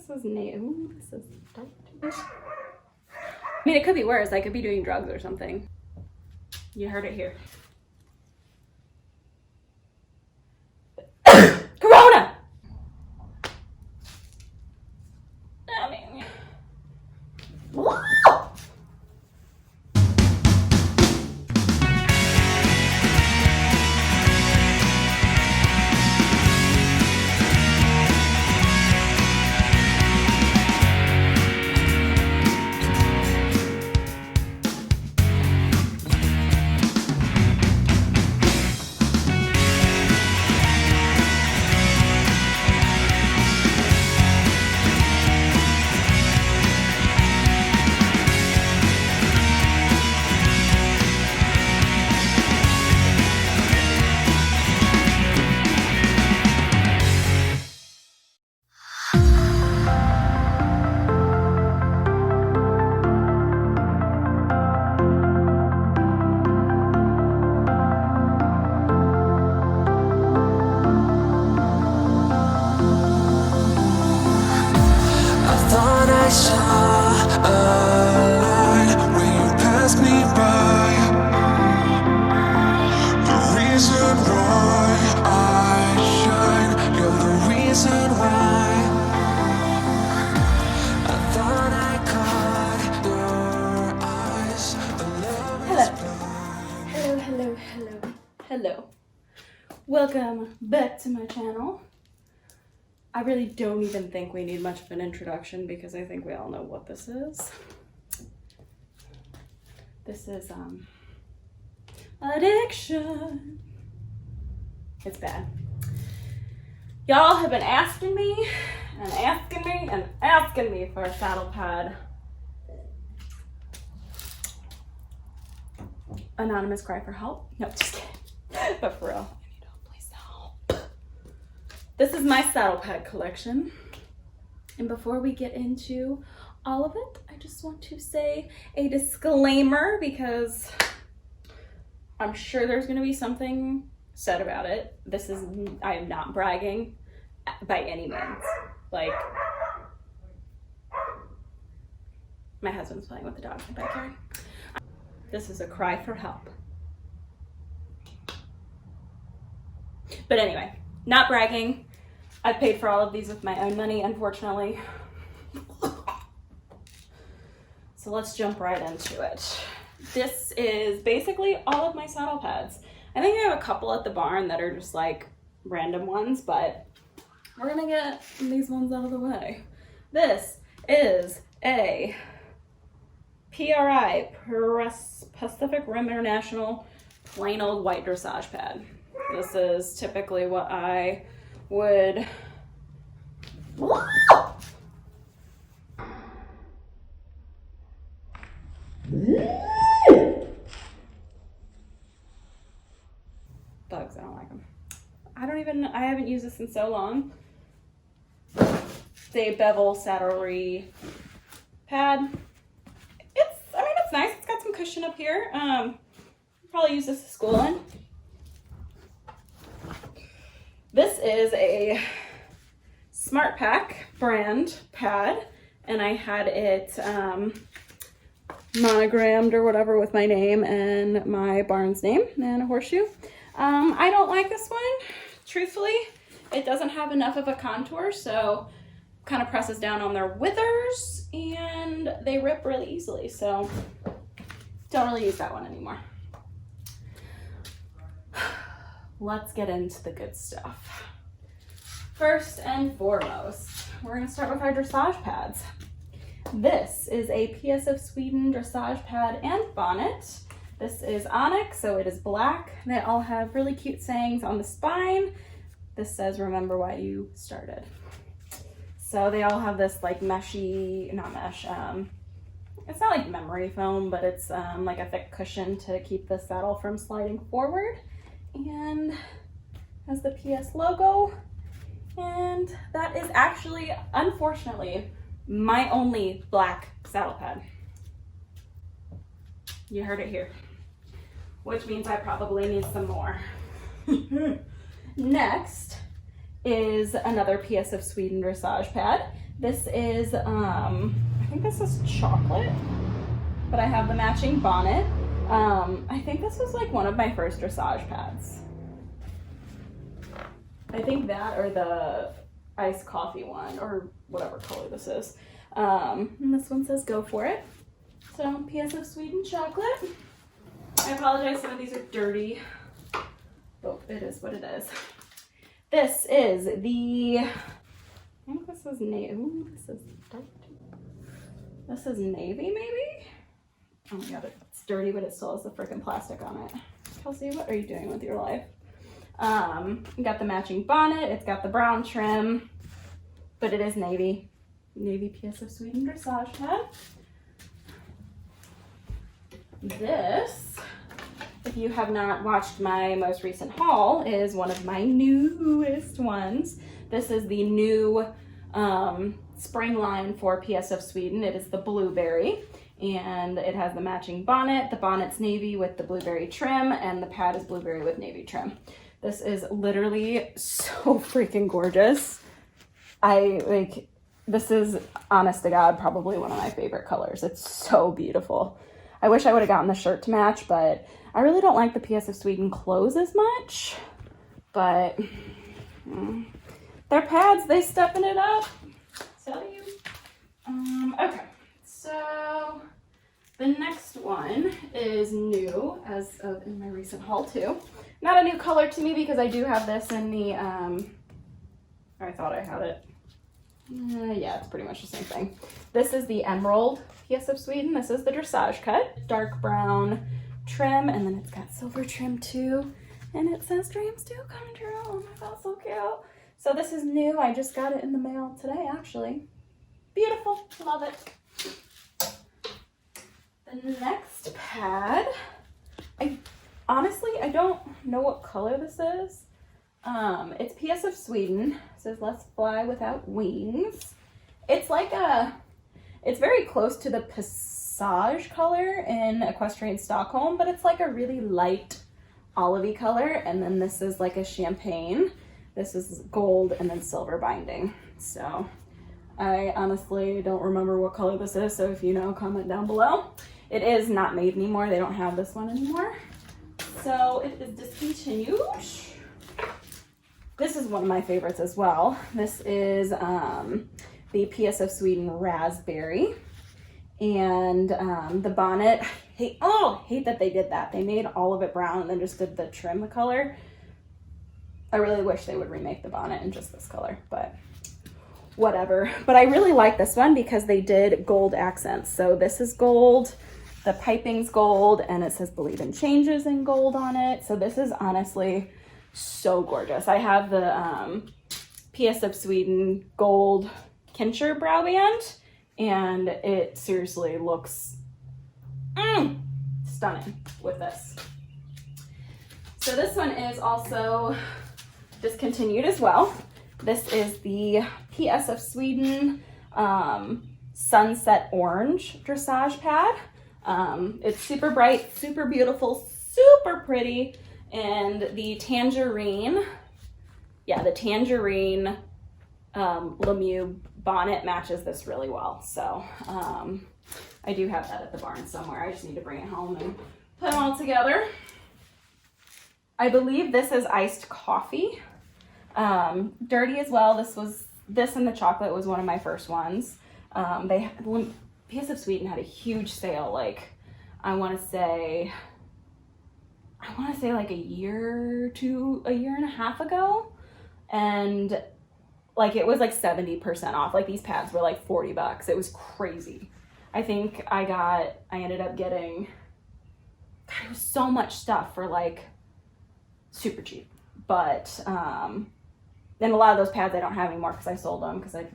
This is new. Ooh, this is dark. I mean, it could be worse. I could be doing drugs or something. You heard it here. Corona! I mean... Hello. Welcome back to my channel. I really don't even think we need much of an introduction because I think we all know what this is. This is addiction. It's bad. Y'all have been asking me and asking me and asking me for a saddle pad. Anonymous cry for help. No, just kidding. But for real, I need help. Please help. This is my saddle pad collection. And before we get into all of it, I just want to say a disclaimer because I'm sure there's going to be something said about it. I am not bragging by any means. Like, my husband's playing with the dog in the backyard. This is a cry for help. But anyway, not bragging. I've paid for all of these with my own money, unfortunately. So let's jump right into it. This is basically all of my saddle pads. I think I have a couple at the barn that are just like random ones, but we're gonna get these ones out of the way. This is a PRI, Pacific Rim International plain old white dressage pad. This is typically what I would... Bugs, I don't like them. I haven't used this in so long. It's a bevel saddlery pad. It's nice. It's got some cushion up here. Probably use this to school in. This is a Smart Pack brand pad, and I had it monogrammed or whatever with my name and my barn's name and a horseshoe. I don't like this one, truthfully. It doesn't have enough of a contour, so kind of presses down on their withers and they rip really easily, so don't really use that one anymore. Let's get into the good stuff. First and foremost, we're going to start with our dressage pads. This is a PS of Sweden dressage pad and bonnet. This is onyx, so it is black. They all have really cute sayings on the spine. This says, remember why you started. So they all have this like meshy, not mesh, it's not like memory foam, but it's like a thick cushion to keep the saddle from sliding forward. And has the PS logo. And that is actually, unfortunately, my only black saddle pad. You heard it here. Which means I probably need some more. Next is another PS of Sweden Dressage Pad. This is, I think this is chocolate, but I have the matching bonnet. I think this was like one of my first dressage pads. I think that or the iced coffee one, or whatever color this is. And this one says go for it. So PS of Sweden chocolate. I apologize, some of these are dirty. Oh, it is what it is. This is the, I think this is navy. Ooh, this is dark. This is navy, maybe? Oh my god, it's dirty, but it still has the freaking plastic on it. Kelsey, what are you doing with your life? You got the matching bonnet. It's got the brown trim, but it is navy. Navy PS of Sweden Dressage Pad. This, if you have not watched my most recent haul, is one of my newest ones. This is the new spring line for PS of Sweden. It is the Blueberry, and it has the matching bonnet. The bonnet's navy with the blueberry trim, and the pad is blueberry with navy trim. This is literally so freaking gorgeous. This is, honest to God, probably one of my favorite colors. It's so beautiful. I wish I would have gotten the shirt to match, but I really don't like the PS of Sweden clothes as much. But their pads, they stepping it up. Tell you. Okay, so the next one is new as of in my recent haul too. Not a new color to me because I do have this in the, I thought I had it. Yeah, it's pretty much the same thing. This is the Emerald PS of Sweden. This is the Dressage Cut. Dark brown trim, and then it's got silver trim too. And it says dreams do come true. Oh my god, so cute. So this is new. I just got it in the mail today, actually. Beautiful. Love it. The next pad, honestly, I don't know what color this is. It's PS of Sweden. It says let's fly without wings. It's like it's very close to the Passage color in Equestrian Stockholm, but it's like a really light olivey color. And then this is like a champagne. This is gold and then silver binding. So I honestly don't remember what color this is. So if you know, comment down below. It is not made anymore. They don't have this one anymore. So it is discontinued. This is one of my favorites as well. This is the PS of Sweden Raspberry. And the bonnet, hate that they did that. They made all of it brown and then just did the trim color. I really wish they would remake the bonnet in just this color, but whatever. But I really like this one because they did gold accents. So this is gold, the piping's gold, and it says believe in changes in gold on it. So this is honestly so gorgeous. I have the PS of Sweden gold Kincher brow band, and it seriously looks stunning with this. So this one is also discontinued as well. This is the PS of Sweden Sunset Orange Dressage Pad. It's super bright, super beautiful, super pretty. And the tangerine, the tangerine LeMieux bonnet matches this really well. So I do have that at the barn somewhere. I just need to bring it home and put them all together. I believe this is iced coffee. Dirty as well. This and the chocolate was one of my first ones. PS of Sweden had a huge sale, like I want to say like a year and a half ago, and like it was like 70% off. Like these pads were like $40. It was crazy. I think I ended up getting, God, it was so much stuff for like super cheap. But and a lot of those pads I don't have anymore because I sold them because I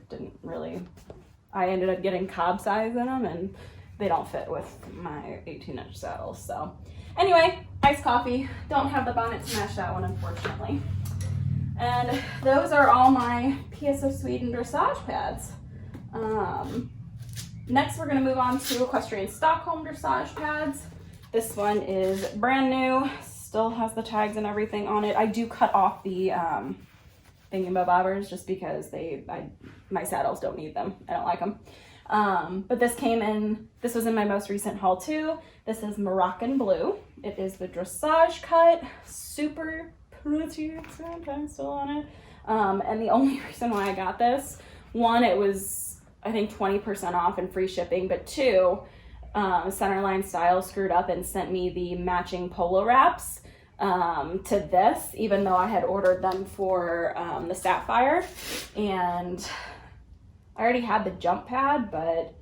ended up getting cob size in them and they don't fit with my 18-inch saddles. So anyway, iced coffee. Don't have the bonnet to match that one, unfortunately. And those are all my PS of Sweden dressage pads. Next, we're going to move on to Equestrian Stockholm dressage pads. This one is brand new. Still has the tags and everything on it. I do cut off the thingamabobbers just because my saddles don't need them. I don't like them. But this was in my most recent haul too. This is Moroccan Blue. It is the Dressage Cut, super pretty, I'm still on it. And the only reason why I got this, one, it was, I think 20% off and free shipping, but two, Centerline Style screwed up and sent me the matching polo wraps to this, even though I had ordered them for the Sapphire. And I already had the jump pad, but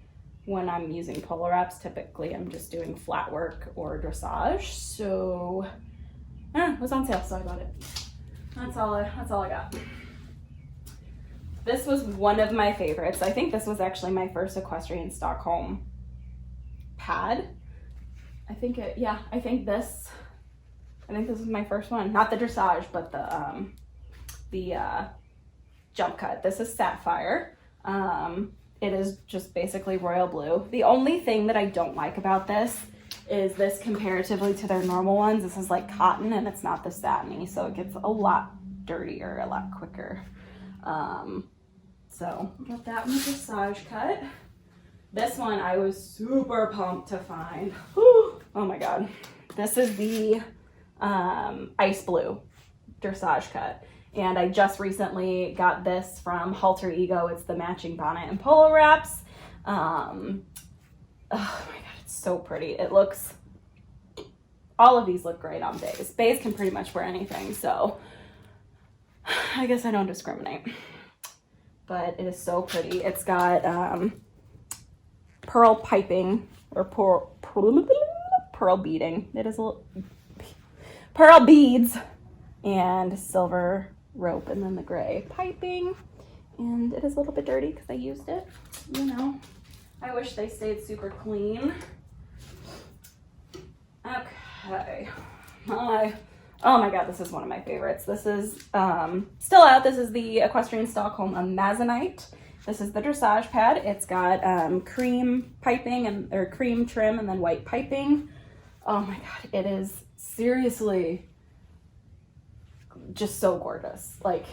when I'm using polo wraps, typically I'm just doing flat work or dressage. So it was on sale, so I bought it. That's all I got. This was one of my favorites. I think this was actually my first Equestrian Stockholm pad. I think this was my first one. Not the dressage, but the jump cut. This is Sapphire. It is just basically royal blue. The only thing that I don't like about this is this comparatively to their normal ones. This is like cotton and it's not the satiny, so it gets a lot dirtier a lot quicker. So got that one, dressage cut. This one I was super pumped to find. Whew. Oh my god. This is the ice blue dressage cut. And I just recently got this from Halter Ego. It's the matching bonnet and polo wraps. Oh my god, it's so pretty. It looks, all of these look great on bays. Bays can pretty much wear anything, so I guess I don't discriminate. But it is so pretty. It's got pearl piping, or pearl beading. It is a little pearl beads and silver rope, and then the gray piping. And it is a little bit dirty because I used it, you know. I wish they stayed super clean. Okay. Oh my god, this is one of my favorites. This is still out. This is the Equestrian Stockholm Amazonite. This is the dressage pad. It's got cream piping or cream trim and then white piping. Oh my god, it is seriously just so gorgeous. Like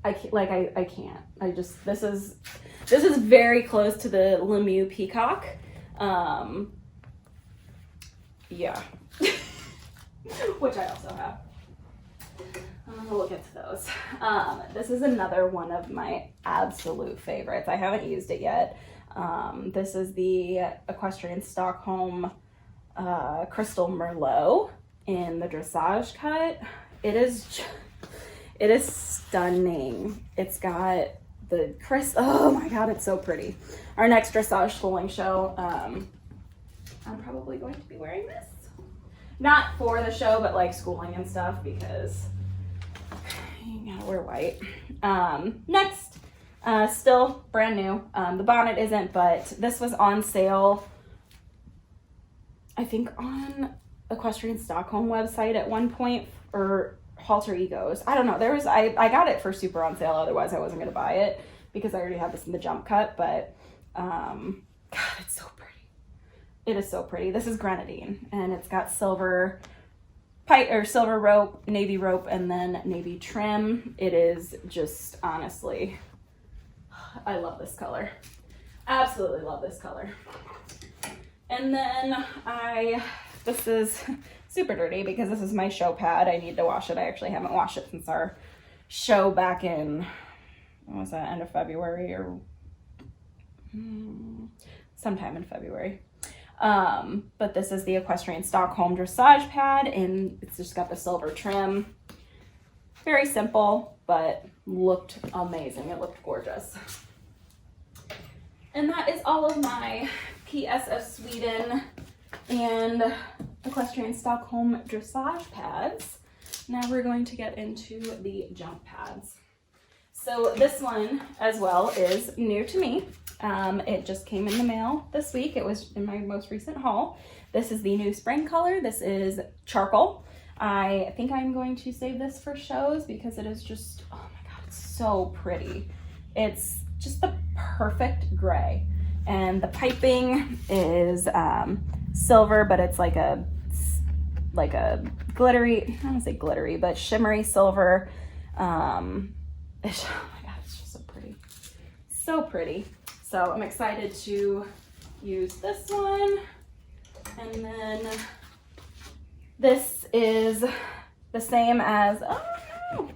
I can't. This is very close to the LeMieux Peacock. Yeah. Which I also have. We'll get to those. This is another one of my absolute favorites. I haven't used it yet. This is the Equestrian Stockholm Crystal Merlot in the dressage cut. It is stunning. It's got the oh my god, it's so pretty. Our next dressage schooling show, I'm probably going to be wearing this. Not for the show, but like schooling and stuff, because you gotta wear white. Next, still brand new. The bonnet isn't, but this was on sale, I think on Equestrian Stockholm website at one point, or Halter Egos. I don't know. I got it for super on sale, otherwise I wasn't gonna buy it because I already had this in the jump cut, but god, it's so pretty. It is so pretty. This is grenadine, and it's got silver pipe or silver rope, navy rope, and then navy trim. It is just, honestly, I love this color. Absolutely love this color. And then this is super dirty because this is my show pad. I need to wash it. I actually haven't washed it since our show back in, when was that, end of February or sometime in February. But this is the Equestrian Stockholm dressage pad, and it's just got the silver trim. Very simple, but looked amazing. It looked gorgeous. And that is all of my PS of Sweden and Equestrian Stockholm dressage pads. Now we're going to get into the jump pads. So this one as well is new to me. It just came in the mail this week. It was in my most recent haul. This is the new spring color. This is charcoal. I think I'm going to save this for shows because it is just, oh my god, it's so pretty. It's just the perfect gray. And the piping is silver, but it's like a glittery, I don't want to say glittery, but shimmery silver. Oh my God, it's just so pretty. So pretty. So I'm excited to use this one. And then this is the same as, oh no!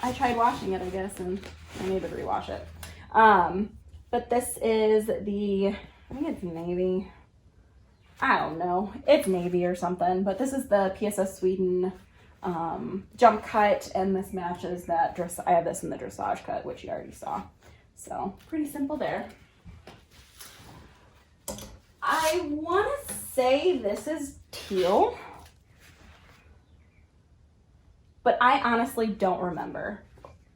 I tried washing it, I guess, and I need to rewash it. But this is the, I think it's navy. I don't know. It's navy or something, but this is the PSF Sweden jump cut, and this matches that dress. I have this in the dressage cut, which you already saw. So pretty simple there. I want to say this is teal, but I honestly don't remember.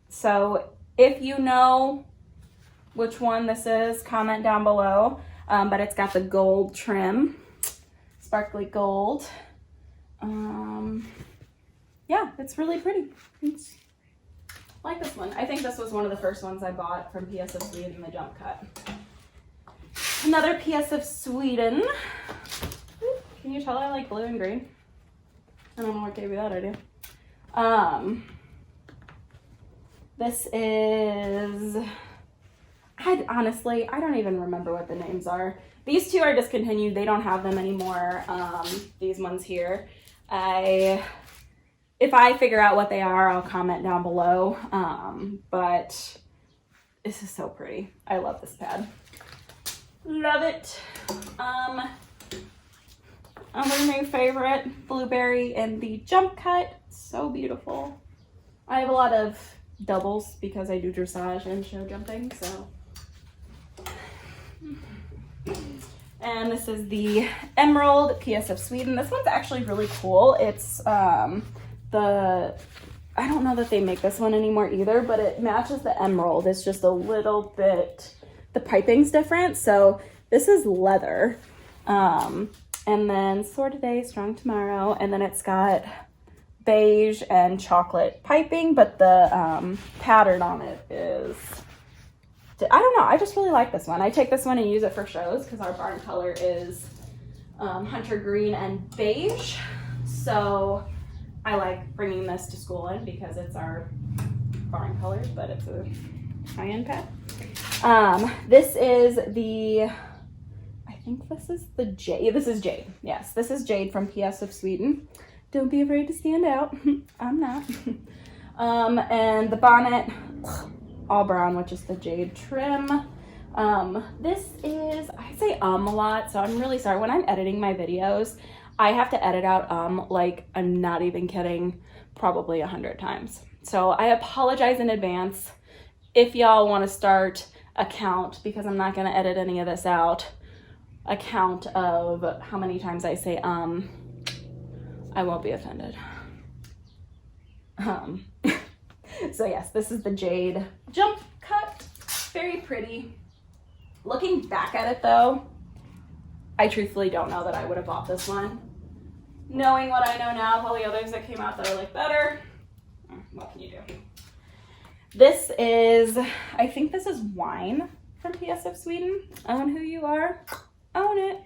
So if you know which one this is, comment down below. But it's got the gold trim, sparkly gold. Yeah, it's really pretty. It's like this one. I think this was one of the first ones I bought from PSF Sweden, the jump cut. Another PSF Sweden. Can you tell I like blue and green? I don't know what gave you that idea. This is, honestly, I don't even remember what the names are. These two are discontinued. They don't have them anymore. These ones here. If I figure out what they are, I'll comment down below. But this is so pretty. I love this pad. Love it. Another new favorite, Blueberry and the jump cut. So beautiful. I have a lot of doubles because I do dressage and show jumping, so. And this is the Emerald PSF Sweden. This one's actually really cool. It's I don't know that they make this one anymore either, but it matches the Emerald. It's just a little bit, the piping's different. So this is leather. And then Soar Today, Strong Tomorrow. And then it's got beige and chocolate piping, but the pattern on it is, I don't know, I just really like this one. I take this one and use it for shows because our barn color is hunter green and beige. So I like bringing this to school in because it's our barn colors, but it's a high-end pad. This is the, I think this is the Jade. This is Jade. Yes, this is Jade from PSF Sweden. Don't be afraid to stand out. I'm not. And the bonnet, all brown, which is the Jade trim. This is, I say a lot, so I'm really sorry. When I'm editing my videos, I have to edit out like, I'm not even kidding, probably 100 times. So I apologize in advance. If y'all want to start a count, because I'm not going to edit any of this out, a count of how many times I say I won't be offended. So yes, this is the Jade jump cut. Very pretty. Looking back at it though, I truthfully don't know that I would have bought this one. Knowing what I know now, all the others that came out that I like better, what can you do? This is, I think this is Wine from PSF Sweden. Own who you are, own it.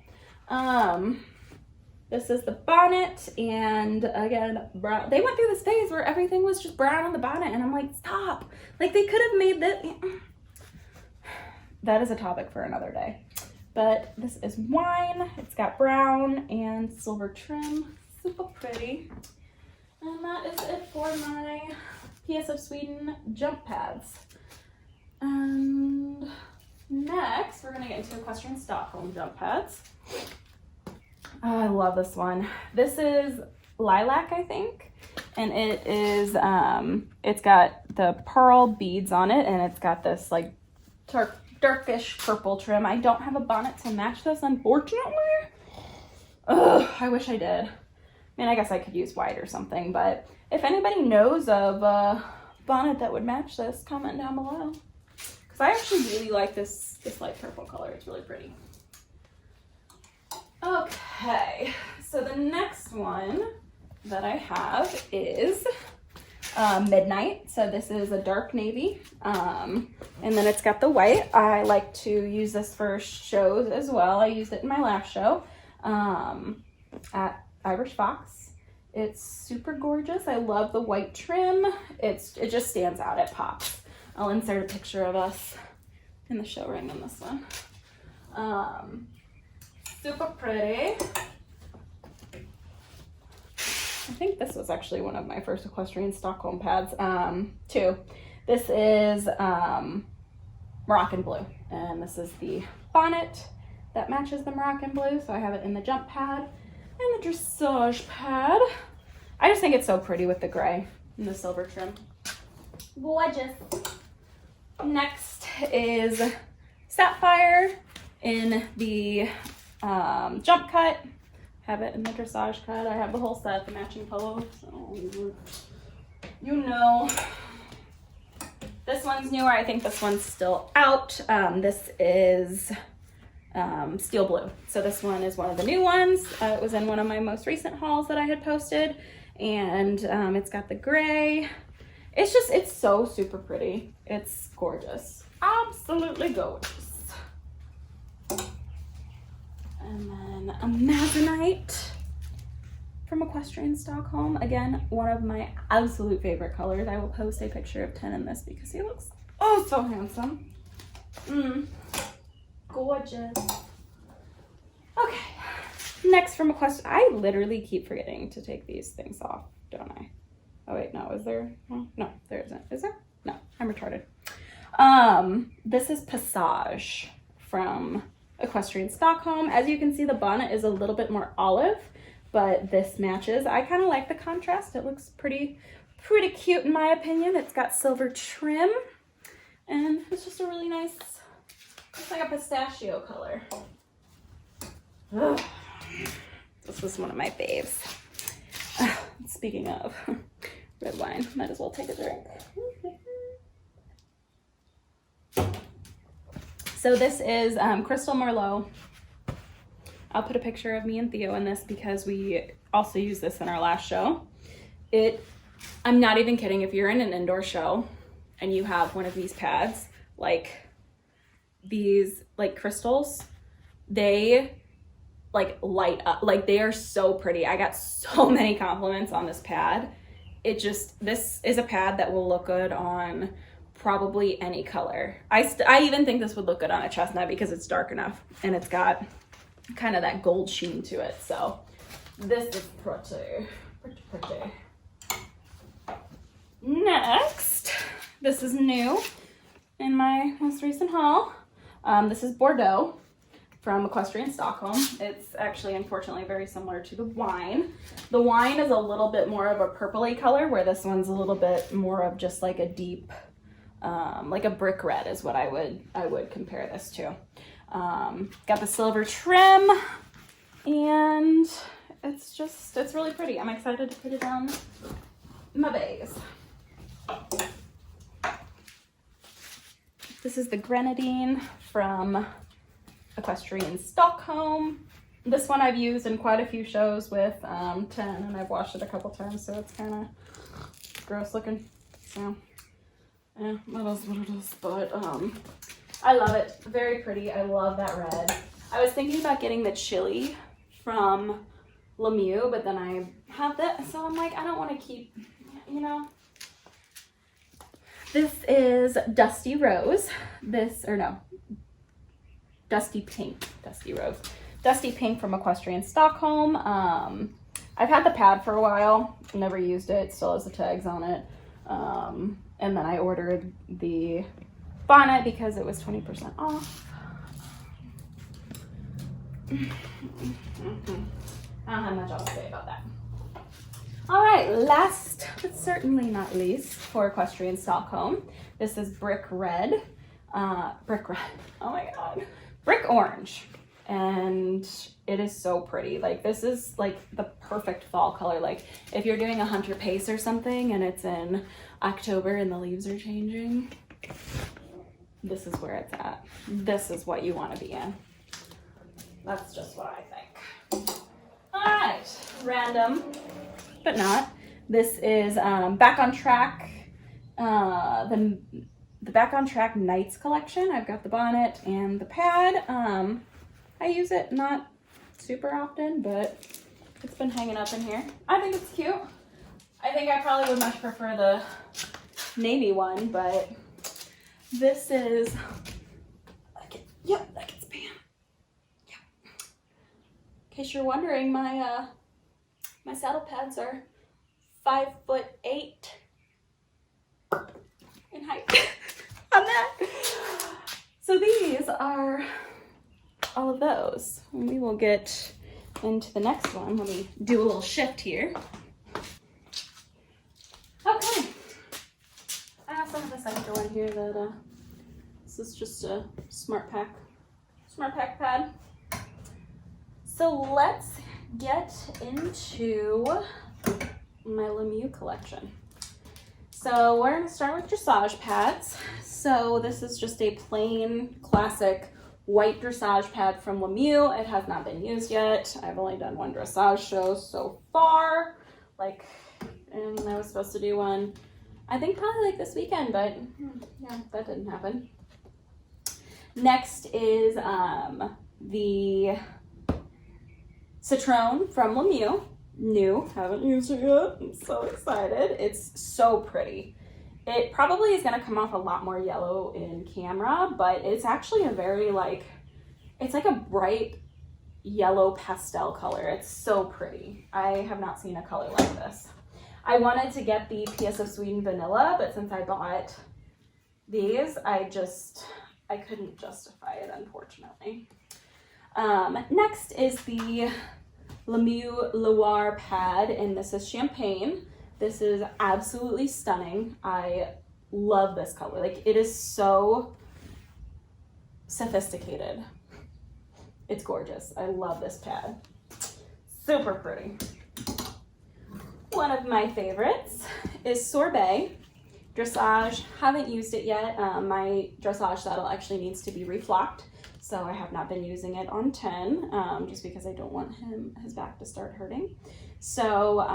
This is the bonnet, and again, brown. They went through this phase where everything was just brown on the bonnet, and I'm like, stop. Like, they could have made that. That is a topic for another day. But this is Wine. It's got brown and silver trim. Super pretty. And that is it for my PSF Sweden jump pads. And next, we're going to get into Equestrian Stockholm jump pads. Oh, I love this one. This is Lilac, I think. And it is, it's got the pearl beads on it, and it's got this like darkish purple trim. I don't have a bonnet to match this, unfortunately. Ugh, I wish I did. I mean, I guess I could use white or something, but if anybody knows of a bonnet that would match this, comment down below. Because I actually really like this light purple color. It's really pretty. Okay, so the next one that I have is Midnight. So this is a dark navy, and then it's got the white. I like to use this for shows as well. I used it in my last show at Irish Fox, It's super gorgeous. I love the white trim. It just stands out, it pops. I'll insert a picture of us in the show ring in this one. Super pretty. I think this was actually one of my first Equestrian Stockholm pads, too. This is Moroccan Blue, and this is the bonnet that matches the Moroccan Blue, so I have it in the jump pad and the dressage pad. I just think it's so pretty with the gray and the silver trim. Gorgeous. Next is Sapphire in the jump cut. Have it in the dressage cut. I have the whole set, the matching polo, so you know. This one's newer. I think this one's still out. This is steel blue. So this one is one of the new ones. It was in one of my most recent hauls that I had posted, and it's got the gray. It's so super pretty. It's gorgeous. Absolutely gorgeous. And then a Amazonite from Equestrian Stockholm. Again, one of my absolute favorite colors. I will post a picture of 10 in this because he looks oh so handsome. Gorgeous. Okay, next from Equestrian. I literally keep forgetting to take these things off, don't I? Oh wait, no, is there? No, there isn't. Is there? No, I'm retarded. This is Passage from Equestrian Stockholm. As you can see, the bonnet is a little bit more olive, but this matches. I kind of like the contrast. It looks pretty cute in my opinion. It's got silver trim, and it's just a really nice, it's like a pistachio color. Ugh. This was one of my faves. Speaking of red wine, might as well take a drink. So this is Crystal Merlot. I'll put a picture of me and Theo in this because we also used this in our last show. I'm not even kidding, if you're in an indoor show and you have one of these pads, like these like crystals, they like light up, like they are so pretty. I got so many compliments on this pad. This is a pad that will look good on probably any color. I even think this would look good on a chestnut because it's dark enough and it's got kind of that gold sheen to it. So this is pretty. Next, this is new in my most recent haul. This is Bordeaux from Equestrian Stockholm. It's actually, unfortunately, very similar to the wine. The wine is a little bit more of a purpley color, where this one's a little bit more of just like a deep, like a brick red is what I would compare this to. Got the silver trim, and it's really pretty. I'm excited to put it on my vase. This is the Grenadine from Equestrian Stockholm. This one I've used in quite a few shows with 10, and I've washed it a couple times, so it's kind of gross looking. So yeah, that is what it is, but I love it. Very pretty. I love that red. I was thinking about getting the chili from LeMieux, but then I have that, so I'm like, I don't want to keep, you know. This is Dusty Rose. Dusty Pink. Dusty Rose. Dusty Pink from Equestrian Stockholm. I've had the pad for a while. Never used it. Still has the tags on it. And then I ordered the bonnet because it was 20% off. I don't have much else to say about that. All right, last but certainly not least for Equestrian Stockholm, this is Brick Red. Brick Red, oh my God. Brick Orange, and it is so pretty. Like, this is like the perfect fall color. Like, if you're doing a hunter pace or something and it's in October and the leaves are changing, this is where it's at. This is what you want to be in. That's just what I think. All right, random, but not. This is Back on Track, the Back on Track Nights collection. I've got the bonnet and the pad. I use it not super often, but It's been hanging up in here. I think it's cute. I think I probably would much prefer the navy one, but this is, yep, that gets banned. Yep. In case you're wondering, my my saddle pads are 5'8" in height on that. So these are all of those. And we will get into the next one. Let me do a little shift here. Okay. I have some of this extra one here that this is just a smart pack pad. So let's get into my LeMieux collection. So we're going to start with dressage pads. So this is just a plain classic white dressage pad from LeMieux. It has not been used yet. I've only done one dressage show so far, and I was supposed to do one, I think probably like this weekend, but yeah, that didn't happen. Next is the Citron from LeMieux. New, haven't used it yet. I'm so excited. It's so pretty. It probably is going to come off a lot more yellow in camera, but it's actually a very it's like a bright yellow pastel color. It's so pretty. I have not seen a color like this. I wanted to get the PS of Sweden vanilla, but since I bought these, I couldn't justify it, unfortunately. Next is the LeMieux Loire pad, and this is champagne. This is absolutely stunning. I love this color. It is so sophisticated. It's gorgeous. I love this pad. Super pretty. One of my favorites is Sorbet Dressage. Haven't used it yet. My dressage saddle actually needs to be reflocked, so I have not been using it on 10, just because I don't want his back to start hurting. So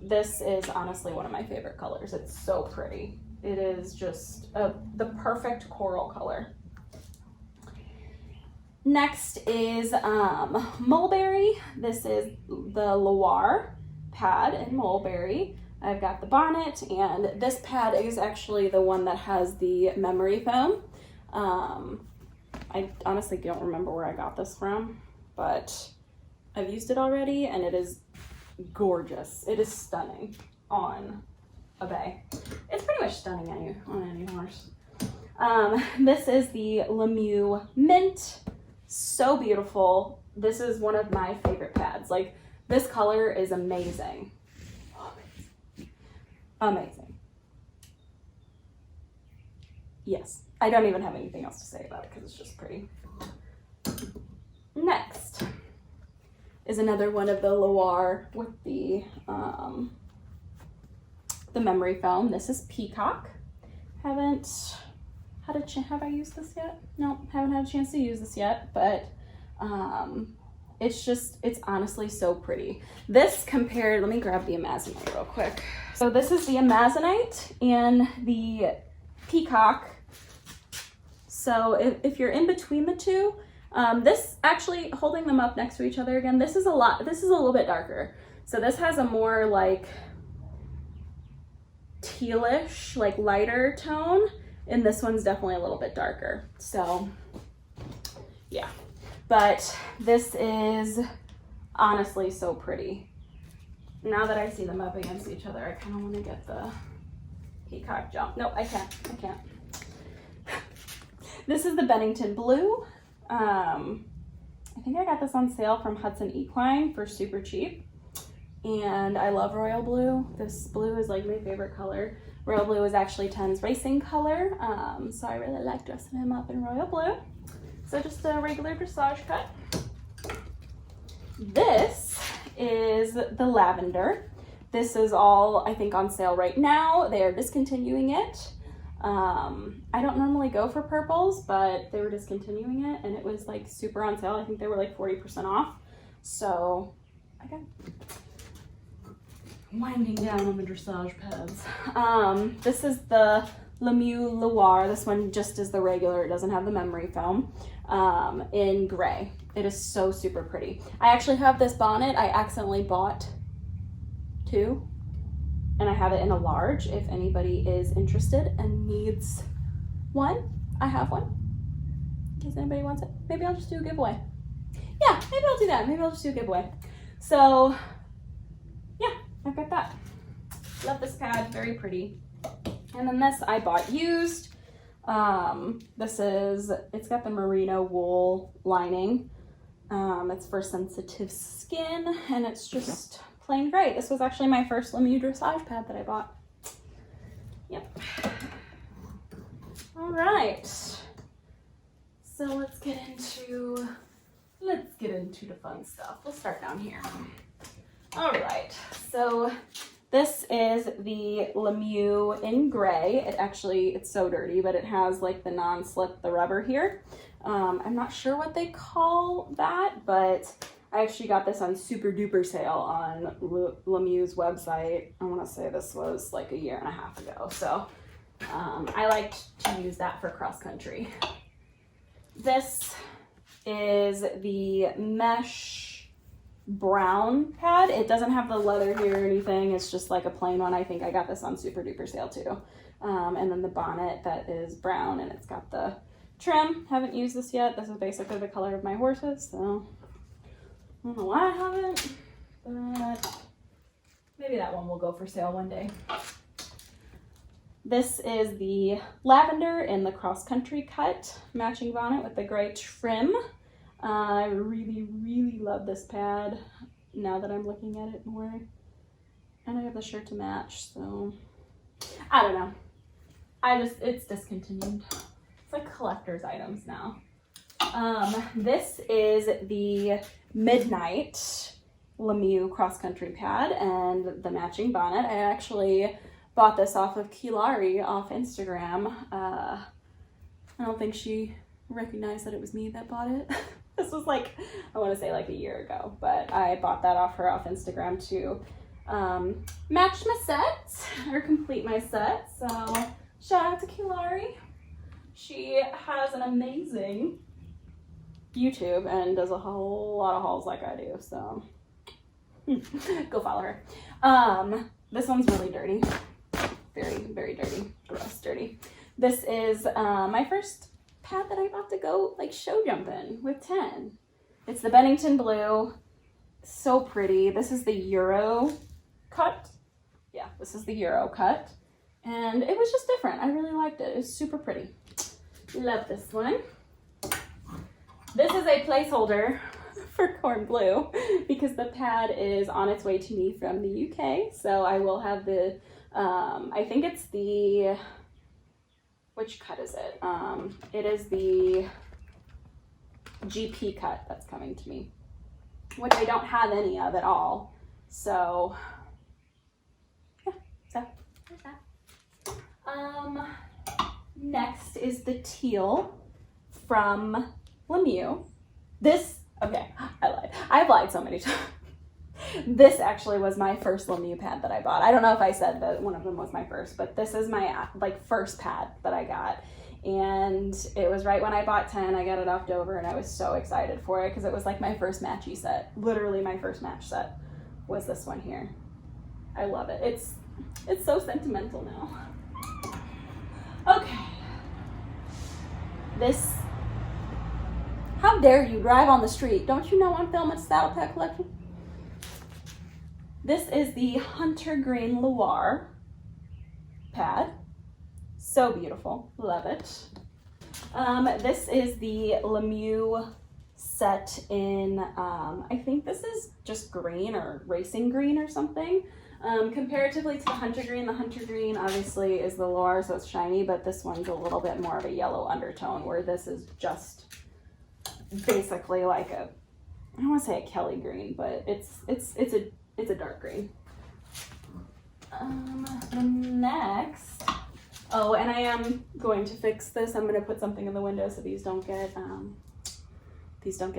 this is honestly one of my favorite colors. It's so pretty. It is just the perfect coral color. Next is Mulberry. This is the Loire pad in Mulberry. I've got the Bonnet, and this pad is actually the one that has the memory foam. I honestly don't remember where I got this from, but I've used it already, and it is gorgeous. It is stunning on a bay. It's pretty much stunning on any horse. This is the Lamu Mint. So beautiful. This is one of my favorite pads. This color is amazing. Amazing. Yes, I don't even have anything else to say about it because it's just pretty. Next is another one of the Loire with the memory foam. This is Peacock. Have I used this yet? No, haven't had a chance to use this yet, but it's honestly so pretty. This compared, let me grab the Amazonite real quick. So this is the Amazonite and the Peacock. So if you're in between the two, this actually holding them up next to each other again, this is a little bit darker. So this has a more tealish, lighter tone, and this one's definitely a little bit darker. So yeah, but this is honestly so pretty. Now that I see them up against each other, I kind of want to get the Peacock jump. No, I can't. This is the Bennington Blue. I think I got this on sale from Hudson Equine for super cheap. And I love royal blue. This blue is my favorite color. Royal blue is actually Ten's racing color. So I really like dressing him up in royal blue. So just a regular dressage cut. This is the lavender. This is all, I think, on sale right now. They are discontinuing it. I don't normally go for purples, but they were discontinuing it, and it was super on sale. I think they were 40% off. So I got winding down on the dressage pads. This is the LeMieux Loire. This one just is the regular, it doesn't have the memory foam, in gray. It is so super pretty. I actually have this bonnet. I accidentally bought 2, and I have it in a large. If anybody is interested and needs one, I have one. In case anybody wants it. Maybe I'll just do a giveaway. Yeah, maybe I'll do that. Maybe I'll just do a giveaway. So, yeah, I've got that. Love this pad, very pretty. And then this I bought used. It's got the merino wool lining. It's for sensitive skin, and it's just plain gray. This was actually my first LeMieux Dressage pad that I bought. Yep. All right. So let's get into the fun stuff. We'll start down here. All right. So this is the LeMieux in gray. It's so dirty, but it has like the non-slip, the rubber here. I'm not sure what they call that, but I actually got this on super duper sale on LeMieux's website. I want to say this was like a year and a half ago. So I liked to use that for cross country. This is the mesh brown pad. It doesn't have the leather here or anything. It's just like a plain one. I think I got this on super duper sale too. And then the bonnet that is brown, and it's got the trim. Haven't used this yet. This is basically the color of my horses, so I don't know why I haven't, but maybe that one will go for sale one day. This is the lavender in the cross country cut, matching bonnet with the gray trim. I really, really love this pad now that I'm looking at it more. And I have the shirt to match, so I don't know. It's discontinued. It's like collector's items now. This is the Midnight LeMieux cross country pad and the matching bonnet. I actually bought this off of Kilari off Instagram. I don't think she recognized that it was me that bought it. This was like, I want to say like a year ago, but I bought that off her off Instagram to match my set or complete my set. So shout out to Kilari. She has an amazing YouTube and does a whole lot of hauls like I do, so go follow her. This one's really dirty. Very, very dirty. Gross, dirty. This is my first pad that I bought to go like show jumping with 10. It's the Bennington Blue. So pretty. This is the Euro cut. Yeah, this is the Euro cut. And it was just different. I really liked it. It was super pretty. Love this one. This is a placeholder for Corn Blue because the pad is on its way to me from the UK. So I will have the, I think it's the, which cut is it? It is the GP cut that's coming to me, which I don't have any of at all. So, yeah, so there's that. Next is the teal from LeMieux. This, okay, I lied. I've lied so many times. This actually was my first LeMieux pad that I bought. I don't know if I said that one of them was my first, but this is my like first pad that I got. And it was right when I bought 10, I got it off Dover and I was so excited for it because it was like my first matchy set. Literally my first match set was this one here. I love it. It's so sentimental now. Okay. This, how dare you drive on the street? Don't you know I'm filming Saddle Pad Collection? This is the Hunter Green Loire pad. So beautiful, love it. This is the LeMieux set in, I think this is just green or racing green or something. Comparatively to the Hunter Green obviously is the Loire, so it's shiny, but this one's a little bit more of a yellow undertone, where this is just basically like a, I don't want to say a Kelly green, but it's a dark green. The next, oh, and I am going to fix this. I'm going to put something in the window so these don't get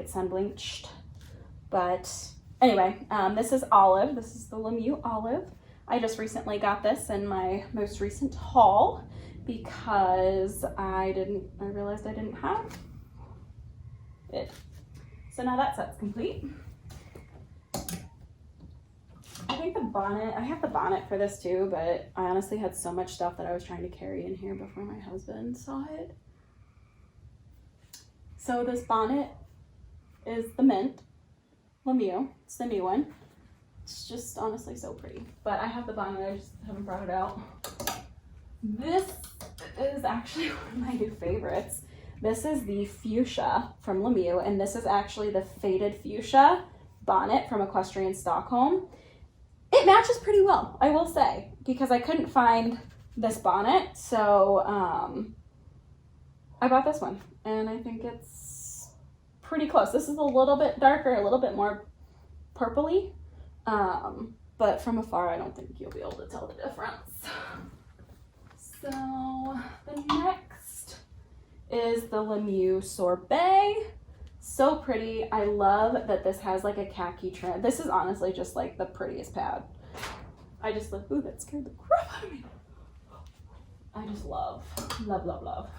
sun bleached. But anyway, this is Olive. This is the LeMieux Olive. I just recently got this in my most recent haul. because I realized I didn't have it. So now that set's complete. I think the bonnet, I have the bonnet for this too, but I honestly had so much stuff that I was trying to carry in here before my husband saw it. So this bonnet is the Mint, LeMieux. It's the new one. It's just honestly so pretty. But I have the bonnet, I just haven't brought it out. This is actually one of my new favorites. This is the Fuchsia from LeMieux, and this is actually the faded Fuchsia bonnet from Equestrian Stockholm. It matches pretty well, I will say, because I couldn't find this bonnet, so I bought this one, and I think it's pretty close. This is a little bit darker, a little bit more purpley, but from afar, I don't think you'll be able to tell the difference. So the next is the LeMieux Sorbet. So pretty. I love that this has like a khaki trim. This is honestly just like the prettiest pad. I just love, ooh, that scared the crap out of me. I just love, love, love, love.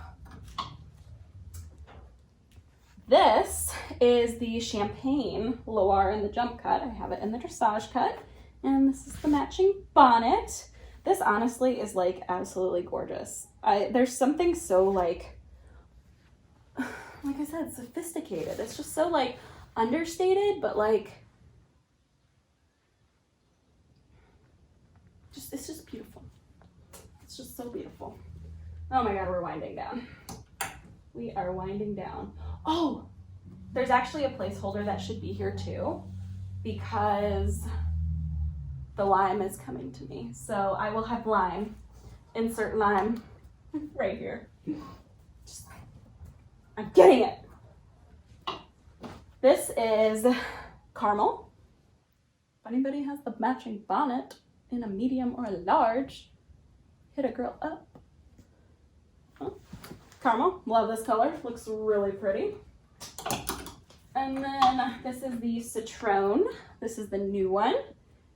This is the Champagne Loire in the jump cut. I have it in the dressage cut. And this is the matching bonnet. This honestly is like absolutely gorgeous. There's something so like I said, sophisticated. It's just so like understated, but like, it's just beautiful. It's just so beautiful. Oh my God, we're winding down. We are winding down. Oh, there's actually a placeholder that should be here too, because the lime is coming to me. So I will have lime, insert lime right here. I'm getting it. This is caramel. If anybody has the matching bonnet in a medium or a large, hit a girl up. Oh, caramel, love this color. Looks really pretty. And then this is the Citron. This is the new one.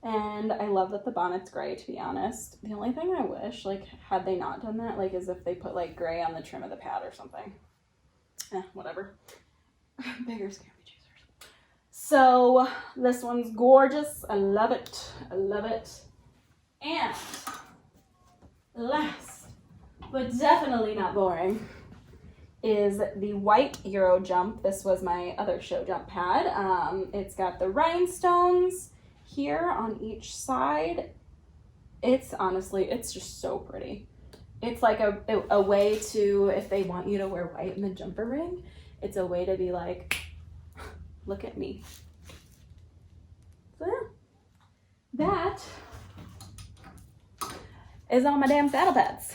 And I love that the bonnet's gray, to be honest. The only thing I wish, like, had they not done that, like, is if they put like gray on the trim of the pad or something. Whatever. Bigger scary choosers. So this one's gorgeous. I love it. I love it. And last, but definitely not boring, is the white Euro jump. This was my other show jump pad. It's got the rhinestones here on each side. It's honestly, it's just so pretty. It's like a way to, if they want you to wear white in the jumper ring, it's a way to be like, look at me. So yeah, that is all my damn saddle pads.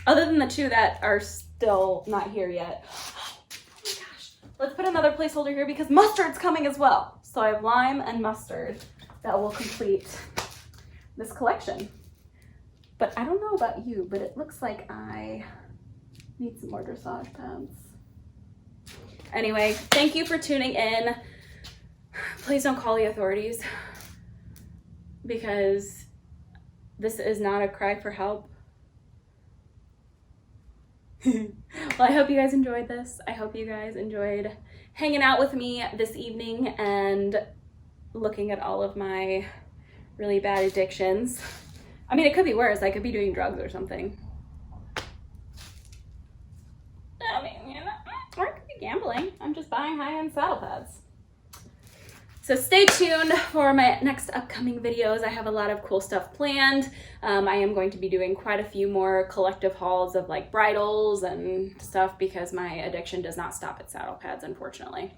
Other than the two that are still not here yet. Oh my gosh. Let's put another placeholder here because mustard's coming as well. So I have lime and mustard that will complete this collection. But I don't know about you, but it looks like I need some more dressage pads. Anyway, thank you for tuning in. Please don't call the authorities because this is not a cry for help. Well, I hope you guys enjoyed this. I hope you guys enjoyed hanging out with me this evening and looking at all of my really bad addictions. I mean, it could be worse. I could be doing drugs or something. I mean, you know, or I could be gambling. I'm just buying high-end saddle pads. So stay tuned for my next upcoming videos. I have a lot of cool stuff planned. I am going to be doing quite a few more collective hauls of like bridles and stuff because my addiction does not stop at saddle pads, unfortunately.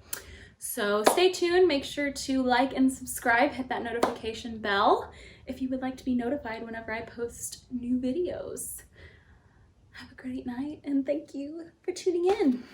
So stay tuned. Make sure to like and subscribe. Hit that notification bell if you would like to be notified whenever I post new videos. Have a great night and thank you for tuning in.